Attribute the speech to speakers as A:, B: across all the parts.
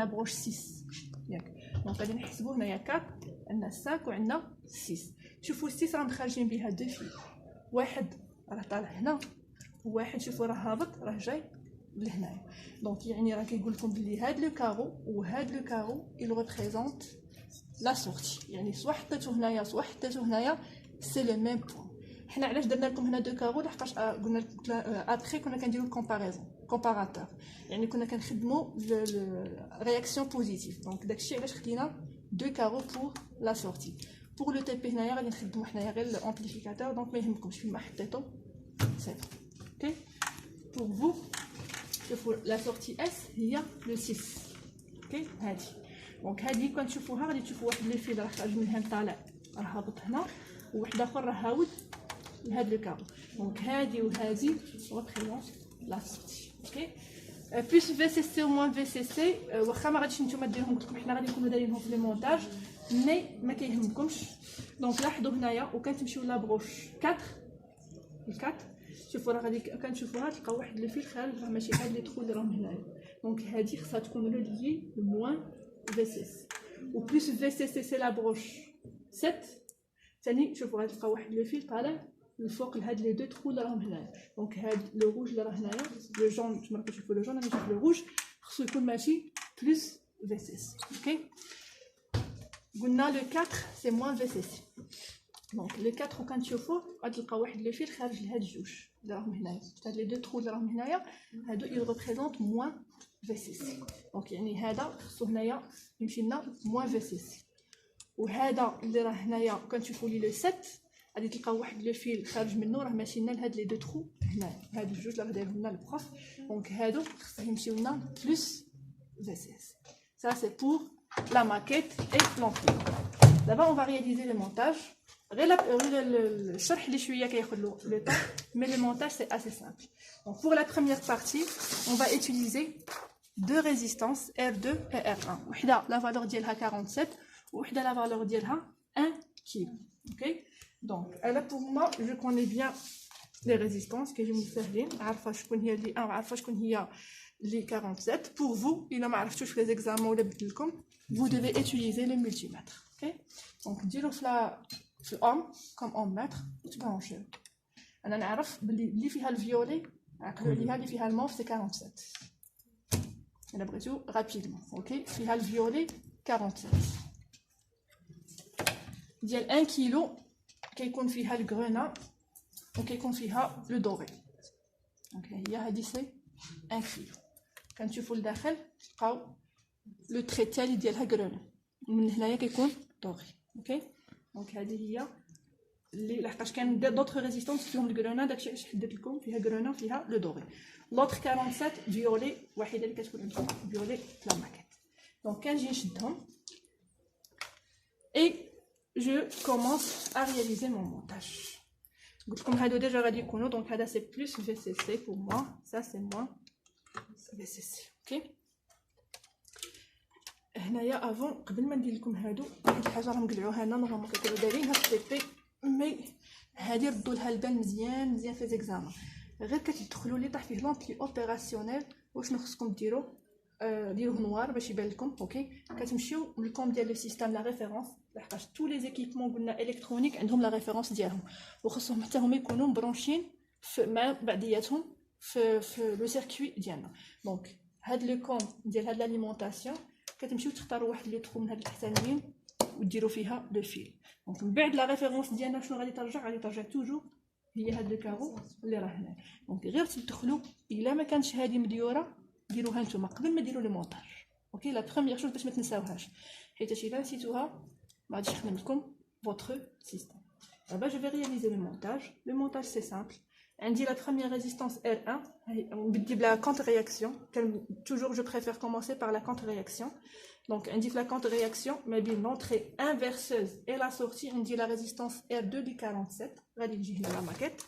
A: la broche 6. Donc غادي نحسبوا هنايا 4 عندنا 5 وعندنا 6. شوفوا 6 راهم خارجين بها دو فيل، واحد راه طالع هنا وواحد شوفوا راه هابط راه جاي لهنايا. دونك يعني راه كيقول لكم بلي هاد لو كارو وهاد لو كارو il représente la sortie، يعني سوا حطيتو هنايا سوا حطيتو هنايا سي لو ميم بوين. حنا علاش درنا لكم هنا دو كارو؟ لحقاش قلنا لكم ابخي كنا كنديرو الكومباريزون كومباراتور، يعني كنا كنخدموا رياكسيون بوزيتيف. دونك داكشي علاش خدينا دو كارو بور لا سورتي. بور لو تي بي هنايا غادي نخدموا حنايا غير الامبليفيكاتور، دونك ما يهمكمش فين ما حطيتو سي اوكي. بور فو شوفوا لا سورتي اس هي لو 6 اوكي. هادي دونك هادي كنشوفوها غادي تشوفوا واحد لي فيل راه خارج منها طالع راه هابط هنا، وواحد اخر راه هاود لهاد لو كارو. دونك هادي وهادي ريبريزونط لا سورتي اوكي. بلوس في سي سي او موان في سي سي واخا ما غاديش نتوما ديروهم، قلت لكم حنا غادي نكونوا دايرينهم في لي مونتاج مي ما كيهمكمش. دونك لاحظوا هنايا وكنتمشيو لا بروش 4 ال4 شوفوا راه غادي كنشوفوها تلقاو واحد لو فيل خارج، راه ماشي هاد لي تخو اللي راهم هنايا. دونك هادي خصها تكون ريليي موان في سي سي. و بلوس في سي سي سي لا بروش 7 ثاني شوفوا غادي تلقاو واحد لو فيل طالع الفوق لهاد لي دو تخو اللي راهم هنايا. دونك هاد لو روج اللي راه هنايا لو جون كما كتشوفوا لو جون انا نشوف لو روج خصو يكون ماشي بلس في سي سي اوكي. قلنا لو 4 سي موان في سي سي. دونك لو 4 وكنشوفوه غادي تلقاو واحد لو فيل خارج لهاد الجوج اللي راهم هنايا، هاد لي دو تخو اللي راهم هنايا هادو يل ريبريزونط موان في سي سي. دونك يعني هذا خصو هنايا يمشي لنا موان في سي سي. وهذا اللي راه هنايا كنشوفوا لي لو 7 غادي تلقاو واحد لو فيل خارج منه راه ماشي لنا لهاد لي دو ترو هنايا، هاد الجوج اللي راه دايرهم لنا البروف. دونك هادو خصهم يمشيو لنا بلس في سي اس. Ça c'est pour la maquette et l'ampli. D'abord on va réaliser le montage. غير الشرح اللي شويه كياخذ لو طون mais le montage c'est assez simple. Donc pour la première partie on va utiliser deux résistances R2 et R1. وحده la valeur ديالها 47 وحده la valeur ديالها 1 kg. OK. Donc, là pour moi, je connais bien les résistances que je me fais. Je connais les 1, je connais les 47. Pour vous, il a fait les examens vous devez utiliser le multimètre. Ok. Donc, dire le ohm comme ohm mètre, tu peux en chier. On a li fiha le violet, li fiha le mauve, c'est 47. On a brûlé rapidement. Ok. Fiha le violet 47. ديال 1 كيلو كيكون فيها الغرونا وكيكون فيها لو دوري. دونك هي هادي سي 1 كيلو. كنشوفوا لداخل تلقاو لو تري التالي ديالها غرونا، من هنايا كيكون دوري. اوكي. دونك هذه هي اللي لحقاش كان دوطخ ريزيستونس فيهم الغرونا، داكشي علاش حددت لكم فيها غرونا وفيها لو دوري. لوطخ 47 فيولي وحيده اللي كتكون عندكم فيولي لا ماكيت. دونك كنجي نشدهم اي je commence à réaliser mon montage. Comme je déjà غادي يكونوا donc هذا c'est plus VCC pour moi, ça c'est moins VCC. OK. هنايا avant قبل ما ندير لكم هادو واحد الحاجه راه مقلعوها لنا نورمالمون كتبقاو دايرينها في التي بي مي هادي ردوا لها البال مزيان في زيكزامان. غير كتدخلوا لي طاح فيه لومبلي اوبيراسيونيل واش خصكم ديروا ديروه نوار باش يبان لكم. اوكي. كتمشيو للكوم ديال لو سيستيم لا ريفيرونس لحقاش تو لي زيكيبمون قلنا الكترونيك عندهم لا ريفيرونس ديالهم وخصهم حتى هما يكونوا مبرونشين مع بعضياتهم في لو سيركوي ديالنا. دونك هاد لو كوم ديال هاد لاليمونطاسيون كتمشيو تختاروا واحد لي ترو من هاد التحتانيين وديروا فيها لو فيل. دونك من بعد لا ريفيرونس ديالنا شنو غادي ترجع توجور هي هاد لو كارو اللي راه هنا. دونك غير تدخلوا الا ما كانش هادي مديوره ديروها نتوما قبل ما ديروا لو مونتاج. اوكي. لا بروميير شوز باش ما تنساوهاش حيت الا نسيتوها ما غاديش يخدم لكم votre système. Là-bas je vais réaliser le montage. Le montage c'est simple. عندي la première résistance R1 بدي بلا contre-réaction. Toujours je préfère commencer par la contre-réaction. Donc عندي la contre-réaction ما بين l'entrée inverseuse et la sortie عندي la résistance R2 du 47 غادي تجي هنا la maquette.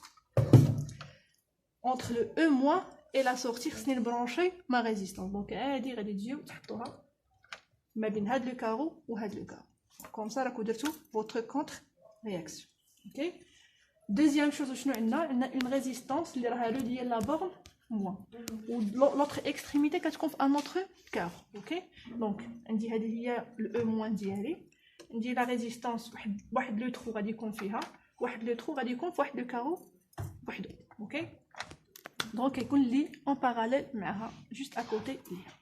A: Entre le E- et la sortie خصني نبرونشي ما ريزيستونس. دونك هادي غادي تجيو تحطوها ما بين هاد لو كارو وهاد لو كارو. كوم سا راكو درتو votre contre réaction. OK. Deuxième chose شنو عندنا اون ريزيستونس اللي راها ريليي لا بورن moins. Ou l'autre extrémité كتكون في un autre carreau. OK donc عندي هذه هي le moins ديالي. ندير la résistance واحد لو ترو غادي يكون فيها واحد لو ترو غادي يكون في واحد لو كارو وحده. OK donc يكون لي en parallèle معها juste à côté ليها.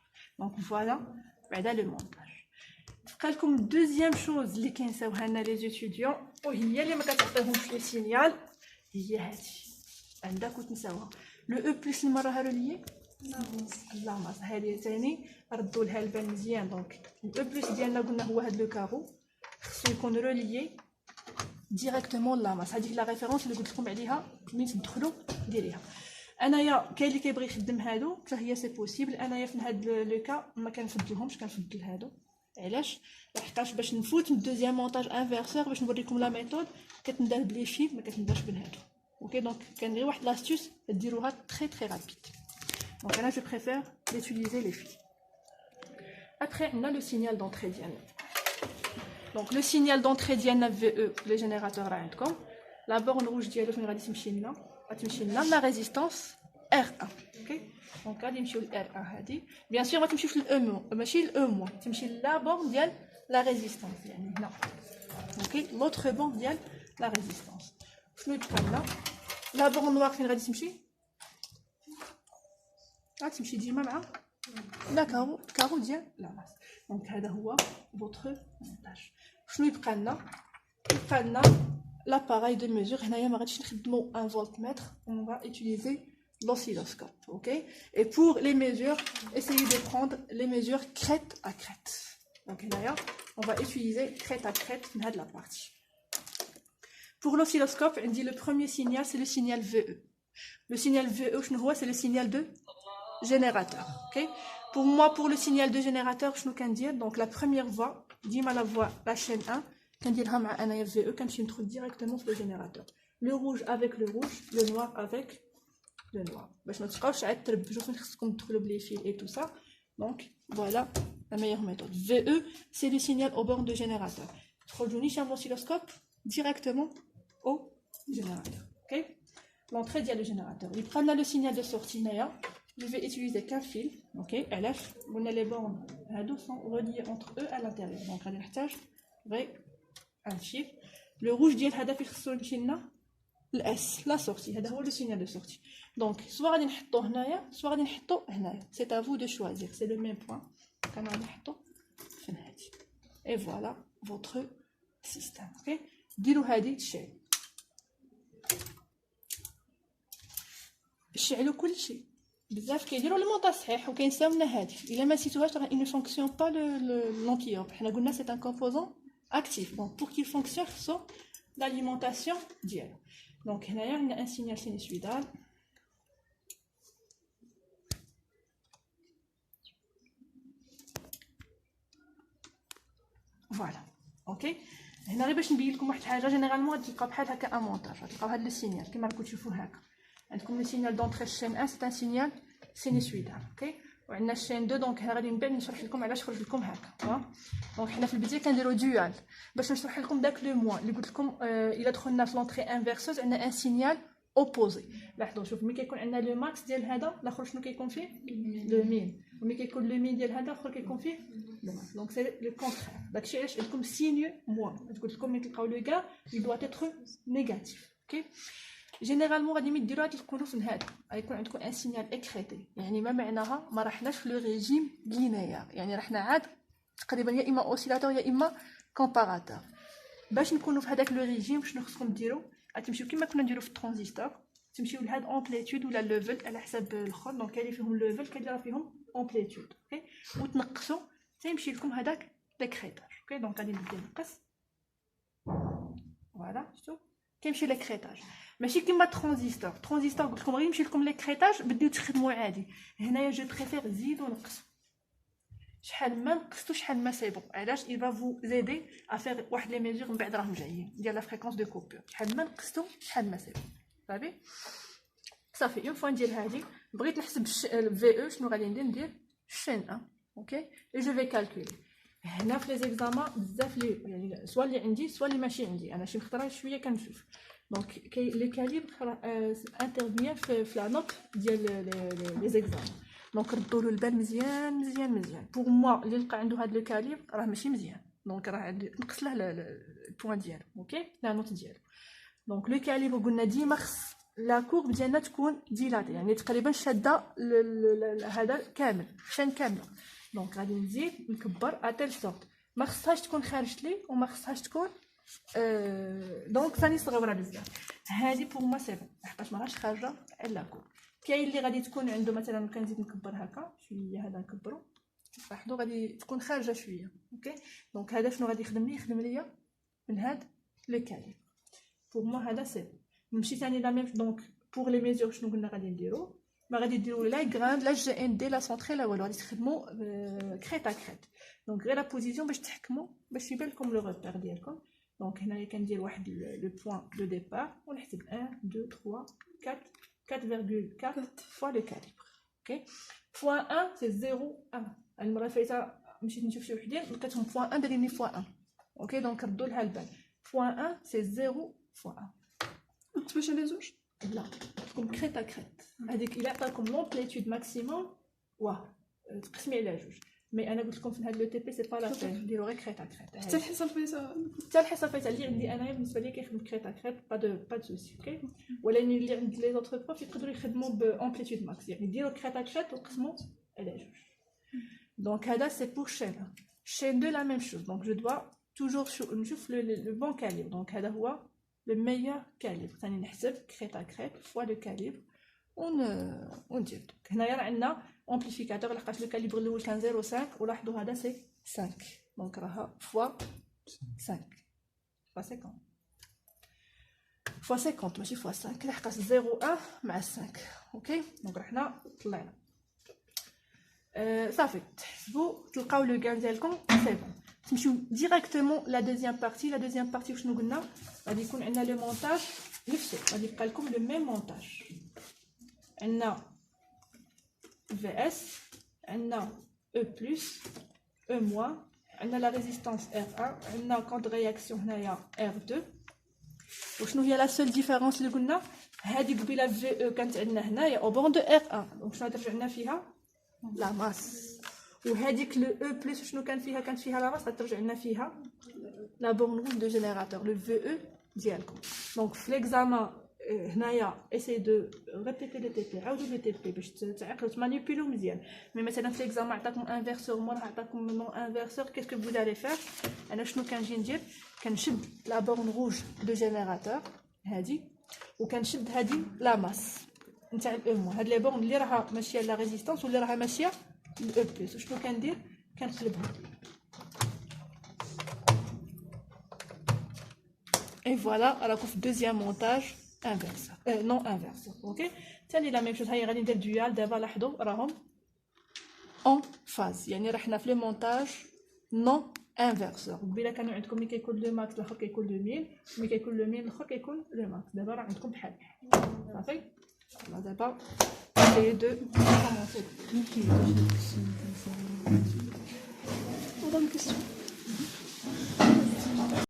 A: donc voilà بعدا le montage. تبقى لكم دوزيام شوز اللي كينساوها لنا لي ستوديون وهي اللي ما كتعطيهمش لي سينيال هي هادي عندك وتنساوها لو او بلس المره ها روليي لا ماس هادي ثاني ردوا لها البال مزيان. دونك لو بلس ديالنا قلنا هو هاد لو كارو خصو يكون روليي ديريكتومون لا ماس. هذيك لا ريفيرونس اللي قلت لكم عليها ملي تدخلوا ديريها. انايا كاين اللي كيبغي يخدم هادو حتى هي سي بوسيبل. انايا في هاد لو كا ما كنفضلهمش كنفضل هادو. علاش؟ لحقاش باش نفوت من الدوزيام مونتاج انفيرسور باش نوريكم لا ميثود كتندار بلي فيل ما كتندارش بهادو. اوكي دونك كان غير واحد لاستيوس ديروها تري تري رابيد. دونك انا جو بريفير ديتيليزي لي فيل. ابري عندنا لو سينيال دونتري ديالنا. دونك لو سينيال دونتري ديالنا في او لي جينيراتور راه عندكم لا بورن روج ديالو فين غادي تمشي لنا غتمشي لنا لا ريزيستانس R1. اوكي دونك غادي نمشيو ل R1 هادي بيان سور ما تمشيوش للاو ماشي لاو موان تمشي لا بورن ديال لا ريزيستانس يعني هنا. اوكي لوتر بورن ديال لا ريزيستانس شنو يبقى لنا لا بورن نوار فين غادي تمشي غتمشي ديما مع لا كارو ديال لا ماس. دونك هذا هو فوتر مونتاج. شنو يبقى لنا يبقى لنا l'appareil de mesure. هنايا ما غاديش نخدمو un voltmètre on va utiliser l'oscilloscope. OK et pour les mesures essayez de prendre les mesures crête à crête. donc هنايا on va utiliser crête à crête في هاد la partie. pour l'oscilloscope عندي le premier signal c'est le signal VE. le signal VE شنو هو c'est le signal de générateur. OK pour moi pour le signal de générateur شنو كندير donc la première voie ديما la voie la chaîne 1 كنديرها مع انايا في او كنمشي ندخل ديريكتومون في لو جينيراتور لو روج افيك لو روج لو نوار افيك لو نوار باش ما تبقاوش عاد تربجوا فين خصكم تدخلوا بلي فيل اي تو سا. دونك فوالا لا ميور ميثود في او سي لو سينيال او بورن دو جينيراتور تخرجوا نيشان لوسيلوسكوب ديريكتومون او جينيراتور. اوكي لونطري ديال لو جينيراتور يبقى لنا لو سينيال دو سورتي هنايا je vais utiliser qu'un fil. OK علاش قلنا لي بورن هادو sont reliés entre eux à l'intérieur donc غادي نحتاج غير un fil. le rouge ديال هذا فين خصو يمشي لنا الاس لا سورتي هذا هو لو سينيال دو سورتي. دونك سوا غادي نحطوه هنايا سوا غادي نحطوه هنايا سي ا فو دو شوازير سي لو ميم بوين كان غادي نحطو فين هادي اي فوالا فوتر سيستم. اوكي ديروا هادي تشعل شعلوا كل شيء بزاف كيديروا المونطاج صحيح وكينساو لنا هادي الا ما نسيتوهاش راه il ne fonctionne pas l'anti-hop. حنا قلنا c'est un composant actif. Donc pour qu'il fonctionne خصو l'alimentation ديالو. دونك هنايا عندنا ان سينيال سينوسويدال فوالا. اوكي هنا غير باش نبين لكم واحد الحاجه جينيرالمون تلقاو بحال هكا ان مونتاج تلقاو هاد لو سينيال كما راكم تشوفوا هكا عندكم لو سينيال دونطري شين 1 سي ان سينيال سينوسويدال. اوكي وعندنا الشين 2 دونك غادي من بعد نشرح لكم علاش خرج لكم هكا. دونك حنا في البدايه كنديروا دوال باش نشرح لكم داك لو موان اللي قلت لكم الا دخلنا في لونطري انفيرسوز عندنا ان سينيال اوبوزي. لاحظوا شوف ملي كيكون عندنا لو ماكس ديال هذا الاخر شنو كيكون فيه لو مين وملي كيكون لو مين ديال هذا الاخر كيكون فيه لو ماكس. دونك سي لو كونترير. داكشي علاش عندكم سينيو موان قلت لكم ملي تلقاو لو كا il doit être négatif. اوكي جينيرالمون غادي ديروها تكونوا في هذا غيكون عندكم ان سينيال اكريتي يعني ما معناها ما رحناش في لو ريجيم لينيير يعني رحنا عاد تقريبا يا اما اوسيلاتور يا اما كومباراتور. باش نكونوا في هذاك لو ريجيم شنو خصكم ديروا غتمشيو كما كنا نديروا في الترانزستور تمشيو لهاد امبليتود ولا ليفل على حساب الاخر. دونك كاين فيهم ليفل كاين فيهم امبليتود. اوكي وتنقصوا تيمشي لكم هذاك لكريتاج. اوكي دونك غادي نبدا نقص فوالا شفتوا كيمشي لكريتاج ماشي كيما الترانزستور قلت لكم غير يمشي لكم لكريتاج بديو تخدموا عادي. هنايا جو بريفير زيدوا نقصوا شحال ما نقصتو شحال ما سي بون. علاش il va vous aider à faire واحد لي ميزور من بعد راهم جايين ديال لا فريكونس دو كوبور شحال ما نقصتو شحال ما سي بون. صافي صافي اون فوا ندير هادي بغيت نحسب في او شنو غادي ندير شين 1. اوكي اي جو في كالكولي هنا في لي زيكزامان بزاف لي يعني سوا اللي عندي سوا اللي ماشي عندي انا شي خطره شويه كنشوف دونك لي كاليبر انترفيان في لا نوت ديال لي زيكزام. دونك ردوا له البال مزيان مزيان مزيان. بوغ موا اللي لقى عنده هاد لو كاليبر راه ماشي مزيان، دونك راه عندي نقص له البوان ديالو. اوكي لا نوت ديالو. دونك لو كاليبر قلنا ديما خص لا كورب ديالنا تكون ديلاتي، يعني تقريبا شاده هذا كامل شان كامله. دونك غادي نزيد نكبر اتيل سورت ما خصهاش تكون خارجت لي وما خصهاش تكون دونك ثاني صغيره بزاف. هذه بوغ ما سي بون لحقاش ماهاش خارجه الا كورب. كاين اللي غادي تكون عنده مثلا كنزيد نكبر هكا شويه، هذا نكبرو لاحظوا غادي تكون خارجه شويه. اوكي دونك هذا شنو غادي يخدم لي؟ يخدم ليا من هاد لو كاليبر. بوغ ما هذا سي نمشي ثاني لا ميم. دونك بوغ لي ميزور شنو قلنا غادي نديرو؟ ما غادي ديروا لا غراند لا جي ان دي لا سونطري لا والو، غادي تخدموا كريت ا كريت. دونك غير لا بوزيسيون باش تحكموا باش يبان لكم لو ريبير ديالكم. دونك هنايا كندير واحد لو بوين دو ديبار ونحسب 1 2 3 4 4.4 فوا لو كاليبر. اوكي فوا 1 سي 0 1. المره الفايته مشيت نشوف شي وحدين لقيتهم فوا 1 دايرين لي فوا 1. اوكي دونك ردوا لها البال فوا 1 سي 0 فوا 1.
B: نقسموش على زوج؟
A: لا تكون كريت ا كريت. هذيك الا عطاكم لومبليتود ماكسيموم واه تقسمي على جوج. مي انا قلت لكم في هذا لو تي بي سي با لا بين نديرو غير كريت ا كريت.
B: حتى الحصه الفايته
A: حتى الحصه الفايته اللي عندي انايا بالنسبه لي كيخدم كريت ا كريت با دو سوسي. اوكي ولكن اللي عند لي زوتر بروف يقدروا يخدموا بامبليتود ماكس، يعني ديروا كريت ا كريت وقسموا على جوج. دونك هذا سي بور شين دو لا ميم شوز. دونك جو دوا توجور نشوف لو بون كاليبر. دونك هذا هو le meilleur calibre. ثاني نحسب كريت ا كريت فوا لو كاليبر وندير. هنايا راه عندنا امبليفيكاتور لحقاش لو كاليبر الاول كان 0.5 ولاحظوا هذا سي 5. دونك راها فوا 5 فوا 50 فوا 50 ماشي فوا 5 لحقاش 0.1 مع 5. اوكي دونك رحنا طلعنا صافي تحسبوا تلقاو لو كان ديالكم سي بون. تمشيو ديريكتومون لا دوزيام بارتي. لا دوزيام بارتي وشنو قلنا؟ غادي يكون عندنا لو مونتاج نفسه، غادي يبقى لكم لو ميم مونتاج. عندنا في اس، عندنا او بلس او موان، عندنا لا ريزيستانس ار 1، عندنا كونت رياكسيون هنايا ار 2. وشنو هي لا سول ديفيرونس اللي قلنا؟ هذه قبيله في او كانت عندنا هنايا او بون دو ار 1. دونك شنو غادي ترجعنا فيها؟ لا ماس. وهذيك لو او بلس شنو كان فيها؟ كانت فيها لا ماس، غترجع لنا فيها لا بورن روج دو جينيراتور لو في او ديالكم. دونك في ليكزامان هنايا اساي دو ريبيتي لو تي بي، عاودوا لو تي بي باش تعقلوا تمانيبيلو مزيان. مي مثلا في ليكزامان عطاكم انفيرسور مور عطاكم نون انفيرسور، كيسكو فو دالي فير؟ انا شنو كنجي ندير؟ كنشد لا بورن روج دو جينيراتور هادي وكنشد هادي لا ماس نتاع الاو مو. هاد لي بورن اللي راها ماشيه لا ريزيستانس واللي راها ماشيه الاو بلس. شنو كندير؟ كنقلبهم اي فوالا راكم في دوزيام مونتاج انفيرسور نون انفيرسور. اوكي ثاني لا ميم شوز. هاي غادي ندير دوال دابا. لاحظوا راهم اون فاز، يعني رحنا في لو مونتاج نون انفيرسور. قبيله كانوا عندكم ملي كيكون لو ماكس الاخر كيكون لو مين، ملي كيكون لو مين الاخر كيكون لو ماكس. دابا راه عندكم بحال صافي. دابا essayez de commencer.
B: Bonne question.